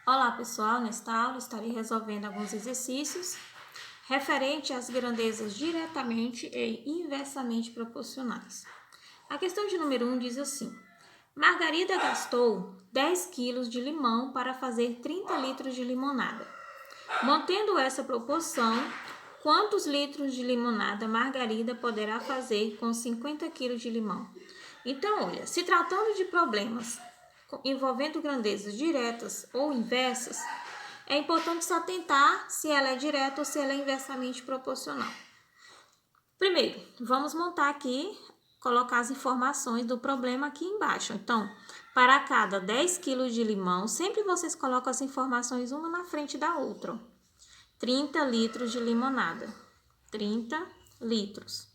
Olá pessoal, nesta aula estarei resolvendo alguns exercícios referente às grandezas diretamente e inversamente proporcionais. A questão de número 1 diz assim: Margarida gastou 10 quilos de limão para fazer 30 litros de limonada. Mantendo essa proporção, quantos litros de limonada Margarida poderá fazer com 50 quilos de limão? Então, olha, se tratando de problemas envolvendo grandezas diretas ou inversas, é importante se atentar se ela é direta ou se ela é inversamente proporcional. Primeiro, vamos montar aqui, colocar as informações do problema aqui embaixo. Então, para cada 10 kg de limão, sempre vocês colocam as informações uma na frente da outra. 30 litros de limonada. 30 litros.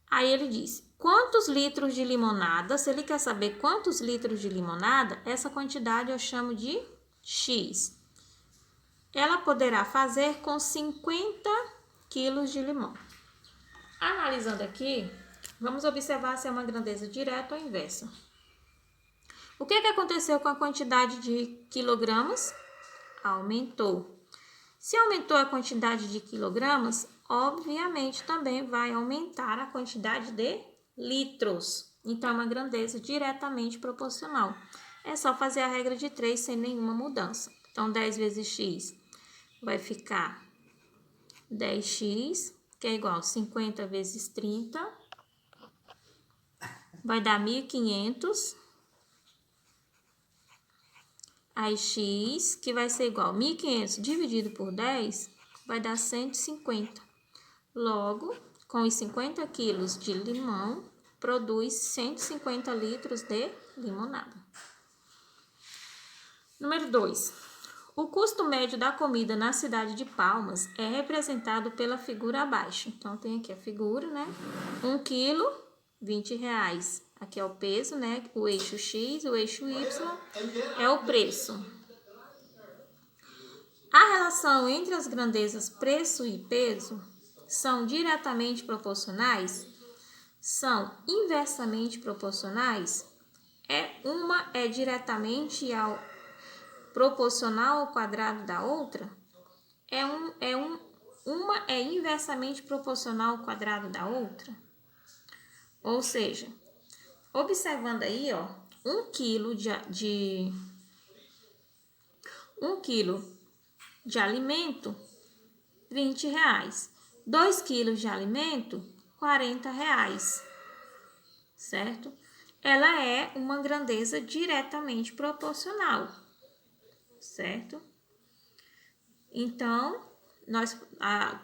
Aí ele diz, quantos litros de limonada? Se ele quer saber quantos litros de limonada, essa quantidade eu chamo de X. Ela poderá fazer com 50 quilos de limão. Analisando aqui, vamos observar se é uma grandeza direta ou inversa. O que aconteceu com a quantidade de quilogramas? Aumentou. Se aumentou a quantidade de quilogramas, obviamente também vai aumentar a quantidade de litros. Então, é uma grandeza diretamente proporcional. É só fazer a regra de 3 sem nenhuma mudança. Então, 10 vezes x vai ficar 10x, que é igual a 50 vezes 30. Vai dar 1.500. Aí, x, que vai ser igual a 1.500 dividido por 10, vai dar 150. Logo, com os 50 quilos de limão, produz 150 litros de limonada. Número 2. O custo médio da comida na cidade de Palmas é representado pela figura abaixo. Então, tem aqui a figura, né? 1 quilo, R$20. Aqui é o peso, né? O eixo X, o eixo Y é o preço. A relação entre as grandezas preço e peso são diretamente proporcionais? São inversamente proporcionais? Uma é diretamente proporcional ao quadrado da outra? Uma é inversamente proporcional ao quadrado da outra? Ou seja, observando aí, ó, 1 quilo de alimento, R$20. 2 quilos de alimento, R$40, certo? Ela é uma grandeza diretamente proporcional, certo? Então, nós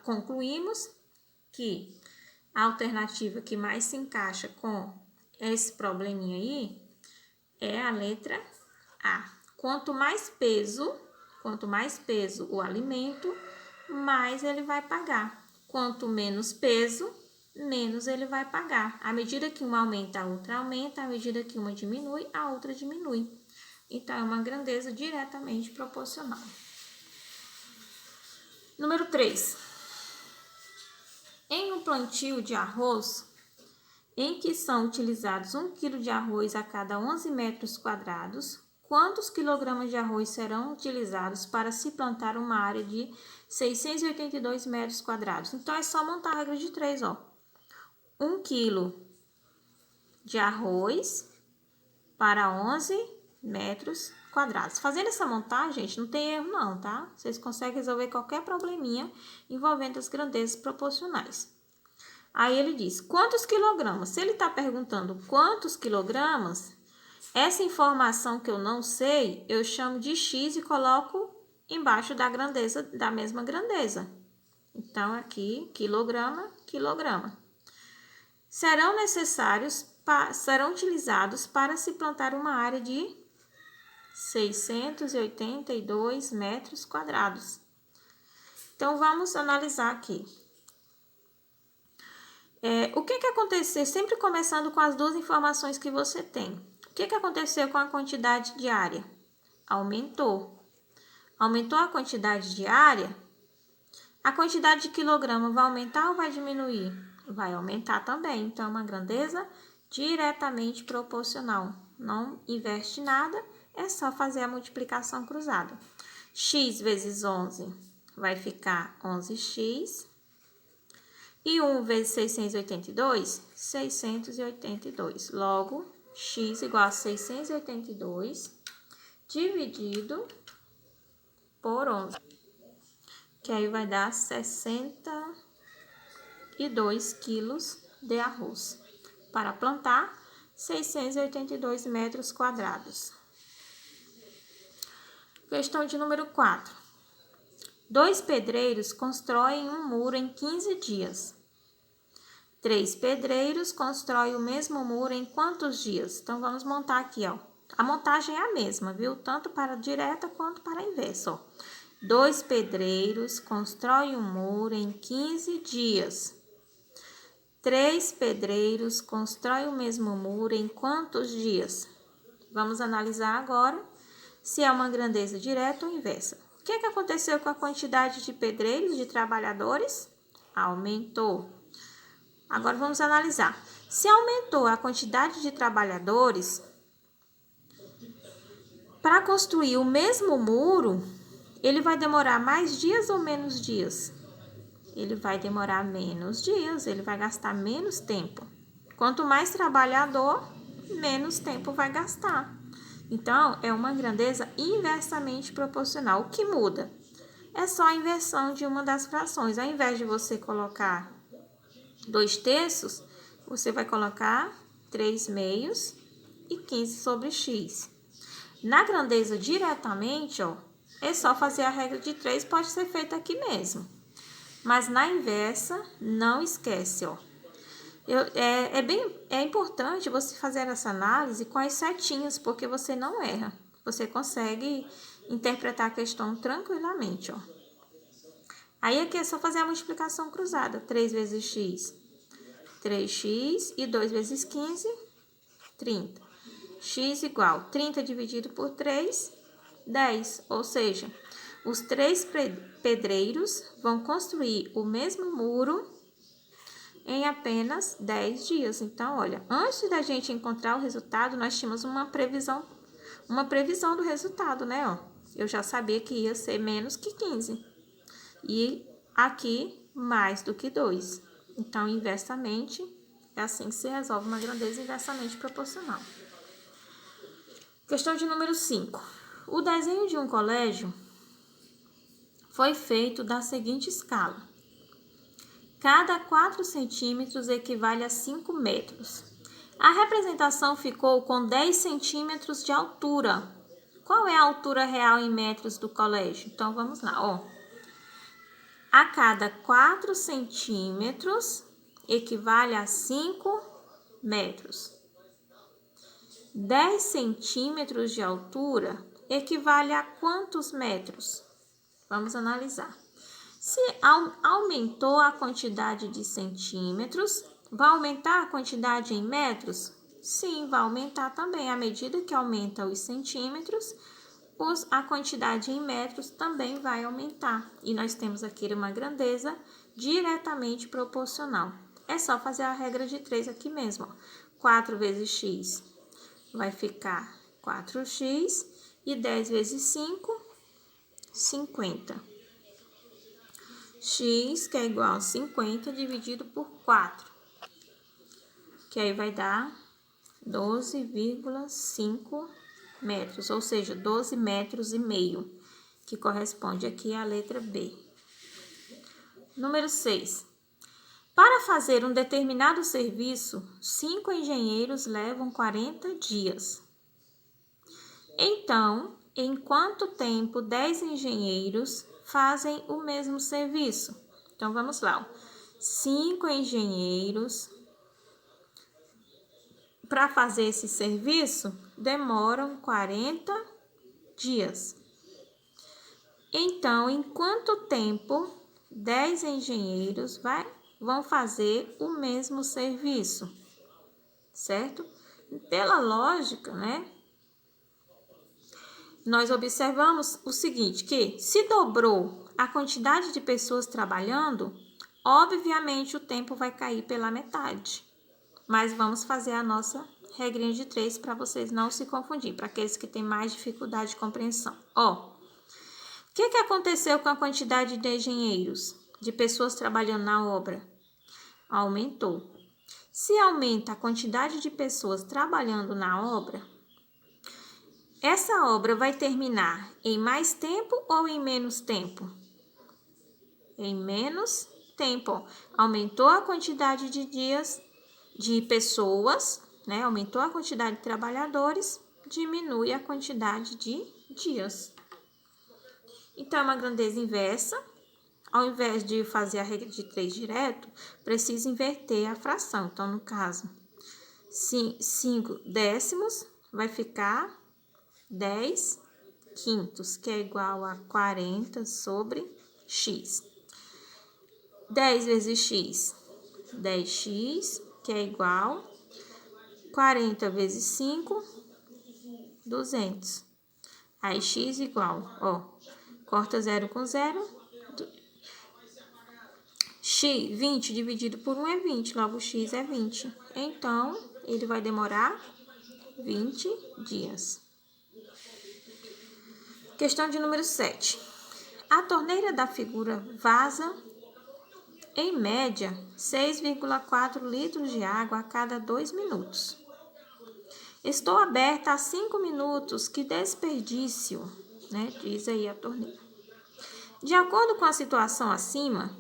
concluímos que a alternativa que mais se encaixa com esse probleminha aí é a letra A. Quanto mais peso o alimento, mais ele vai pagar. Quanto menos peso, menos ele vai pagar. À medida que uma aumenta, a outra aumenta. À medida que uma diminui, a outra diminui. Então, é uma grandeza diretamente proporcional. Número 3. Em um plantio de arroz, em que são utilizados 1 kg de arroz a cada 11 metros quadrados, quantos quilogramas de arroz serão utilizados para se plantar uma área de 682 metros quadrados? Então, é só montar a regra de 3, ó. 1 kg de arroz para 11 metros quadrados. Fazendo essa montagem, gente, não tem erro não, tá? Vocês conseguem resolver qualquer probleminha envolvendo as grandezas proporcionais. Aí ele diz, quantos quilogramas? Se ele está perguntando quantos quilogramas, essa informação que eu não sei, eu chamo de X e coloco embaixo da grandeza, da mesma grandeza. Então, aqui, quilograma, quilograma. Serão utilizados para se plantar uma área de 682 metros quadrados. Então, vamos analisar aqui. O que aconteceu? Sempre começando com as duas informações que você tem. O que aconteceu com a quantidade de área? Aumentou. Aumentou a quantidade de área? A quantidade de quilograma vai aumentar ou vai diminuir? vai aumentar também. Então, é uma grandeza diretamente proporcional. Não inverte nada, é só fazer a multiplicação cruzada. X vezes 11 vai ficar 11x. E 1 vezes 682, 682. Logo, x igual a 682 dividido por 11. Que aí vai dar 62 quilos de arroz. Para plantar, 682 metros quadrados. Questão de número 4. 2 pedreiros constroem um muro em 15 dias. 3 pedreiros constroem o mesmo muro em quantos dias? Então, vamos montar aqui, ó. A montagem é a mesma, viu? Tanto para a direta quanto para a inversa, ó. 2 pedreiros constroem um muro em 15 dias. 3 pedreiros constroem o mesmo muro em quantos dias? Vamos analisar agora se é uma grandeza direta ou inversa. O que aconteceu com a quantidade de pedreiros, de trabalhadores? Aumentou. Agora vamos analisar. Se aumentou a quantidade de trabalhadores, para construir o mesmo muro, ele vai demorar mais dias ou menos dias? Ele vai demorar menos dias, ele vai gastar menos tempo. Quanto mais trabalhador, menos tempo vai gastar. Então, é uma grandeza inversamente proporcional. O que muda? É só a inversão de uma das frações. Ao invés de você colocar 2/3, você vai colocar 3/2 e 15 sobre x. Na grandeza diretamente, ó, é só fazer a regra de 3, pode ser feita aqui mesmo. Mas na inversa, não esquece, ó. É importante você fazer essa análise com as setinhas, porque você não erra. Você consegue interpretar a questão tranquilamente, ó. Aí aqui é só fazer a multiplicação cruzada. 3 vezes x, 3x, e 2 vezes 15, 30. X igual 30 dividido por 3, 10. Ou seja, os 3 pedreiros vão construir o mesmo muro em apenas 10 dias. Então, olha, antes da gente encontrar o resultado, nós tínhamos uma previsão do resultado, né? Ó, eu já sabia que ia ser menos que 15. E aqui, mais do que 2. Então, inversamente, é assim que se resolve uma grandeza inversamente proporcional. Questão de número 5. O desenho de um colégio foi feito da seguinte escala. Cada 4 centímetros equivale a 5 metros. A representação ficou com 10 centímetros de altura. Qual é a altura real em metros do colégio? Então, vamos lá, ó. A cada 4 centímetros equivale a 5 metros. 10 centímetros de altura equivale a quantos metros? Vamos analisar. Se aumentou a quantidade de centímetros, vai aumentar a quantidade em metros? Sim, vai aumentar também. À medida que aumenta os centímetros, a quantidade em metros também vai aumentar. E nós temos aqui uma grandeza diretamente proporcional. É só fazer a regra de 3 aqui mesmo. Ó. 4 vezes x vai ficar 4x e 10 vezes 5, 50. X, que é igual a 50 dividido por 4, que aí vai dar 12,5 metros, ou seja, 12 metros e meio, que corresponde aqui à letra B. Número 6. Para fazer um determinado serviço, 5 engenheiros levam 40 dias. Então, em quanto tempo 10 engenheiros fazem o mesmo serviço? Então, vamos lá. 5 engenheiros para fazer esse serviço demoram 40 dias. Então, em quanto tempo 10 engenheiros vão fazer o mesmo serviço? Certo? Pela lógica, né? Nós observamos o seguinte, que se dobrou a quantidade de pessoas trabalhando, Obviamente, o tempo vai cair pela metade, mas vamos fazer a nossa regrinha de 3 para vocês não se confundirem, para aqueles que têm mais dificuldade de compreensão. Ó, o que aconteceu com a quantidade de engenheiros, de pessoas trabalhando na obra? Aumentou. Se aumenta a quantidade de pessoas trabalhando na obra, essa obra vai terminar em mais tempo ou em menos tempo? Em menos tempo. Aumentou a quantidade de dias de pessoas, né? Aumentou a quantidade de trabalhadores, diminui a quantidade de dias. Então, é uma grandeza inversa. Ao invés de fazer a regra de 3 direto, precisa inverter a fração. Então, no caso, 5 décimos vai ficar 10 quintos, que é igual a 40 sobre x. 10 vezes x, 10x, que é igual a 40 vezes 5, 200. Aí x igual, ó, corta 0 com 0. X, 20 dividido por 1 é 20, logo x é 20. Então, ele vai demorar 20 dias. Questão de número 7. A torneira da figura vaza, em média, 6,4 litros de água a cada 2 minutos. Estou aberta há 5 minutos, que desperdício, né? Diz aí a torneira. De acordo com a situação acima,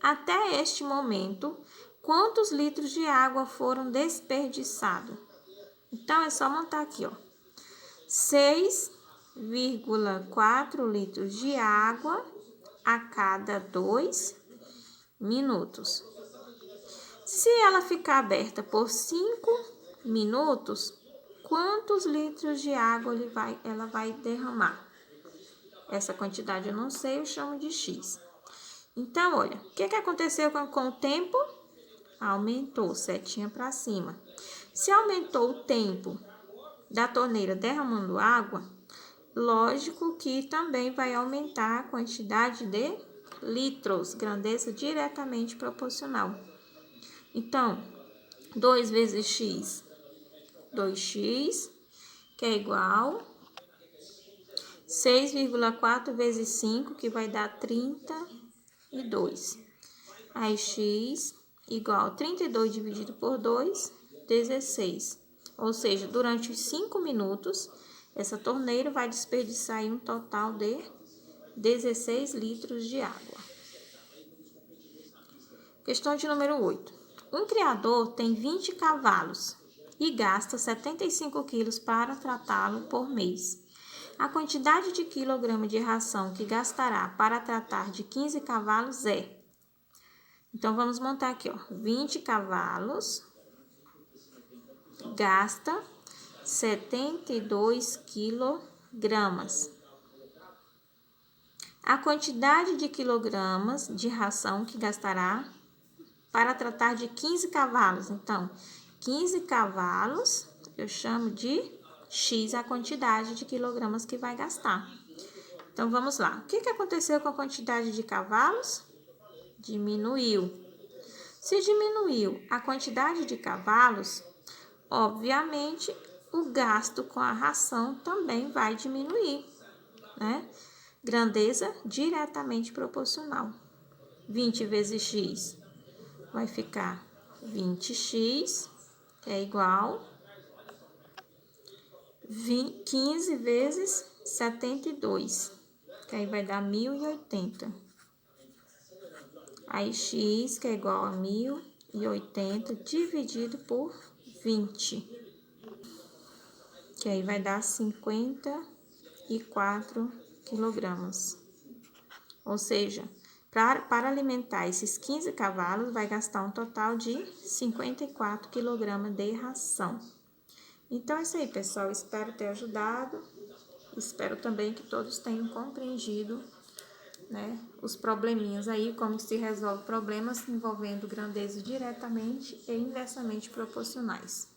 até este momento, quantos litros de água foram desperdiçados? Então, é só montar aqui, ó. 6,4 litros de água a cada 2 minutos. Se ela ficar aberta por 5 minutos, quantos litros de água ela vai derramar? Essa quantidade eu não sei, eu chamo de X. Então, olha, o que aconteceu com o tempo? Aumentou, setinha para cima. Se aumentou o tempo da torneira derramando água, lógico que também vai aumentar a quantidade de litros, grandeza diretamente proporcional. Então, 2 vezes x, 2x, que é igual 6,4 vezes 5, que vai dar 32. Aí, x igual 32 dividido por 2, 16. Ou seja, durante os 5 minutos, essa torneira vai desperdiçar aí um total de 16 litros de água. Questão de número 8. Um criador tem 20 cavalos e gasta 75 quilos para tratá-lo por mês. A quantidade de quilograma de ração que gastará para tratar de 15 cavalos é... Então, vamos montar aqui, ó. 20 cavalos, gasta 72 quilogramas. A quantidade de quilogramas de ração que gastará para tratar de 15 cavalos. Então, 15 cavalos, eu chamo de X a quantidade de quilogramas que vai gastar. Então, vamos lá. O que aconteceu com a quantidade de cavalos? Diminuiu. Se diminuiu a quantidade de cavalos, obviamente, o gasto com a ração também vai diminuir, né? Grandeza diretamente proporcional. 20 vezes x vai ficar 20x, que é igual 15 vezes 72, que aí vai dar 1080. Aí, x, que é igual a 1080, dividido por 20, que aí vai dar 54 quilogramas. Ou seja, para alimentar esses 15 cavalos, vai gastar um total de 54 quilogramas de ração. Então, é isso aí, pessoal. Espero ter ajudado. Espero também que todos tenham compreendido, né, os probleminhas aí, como se resolve problemas envolvendo grandezas diretamente e inversamente proporcionais.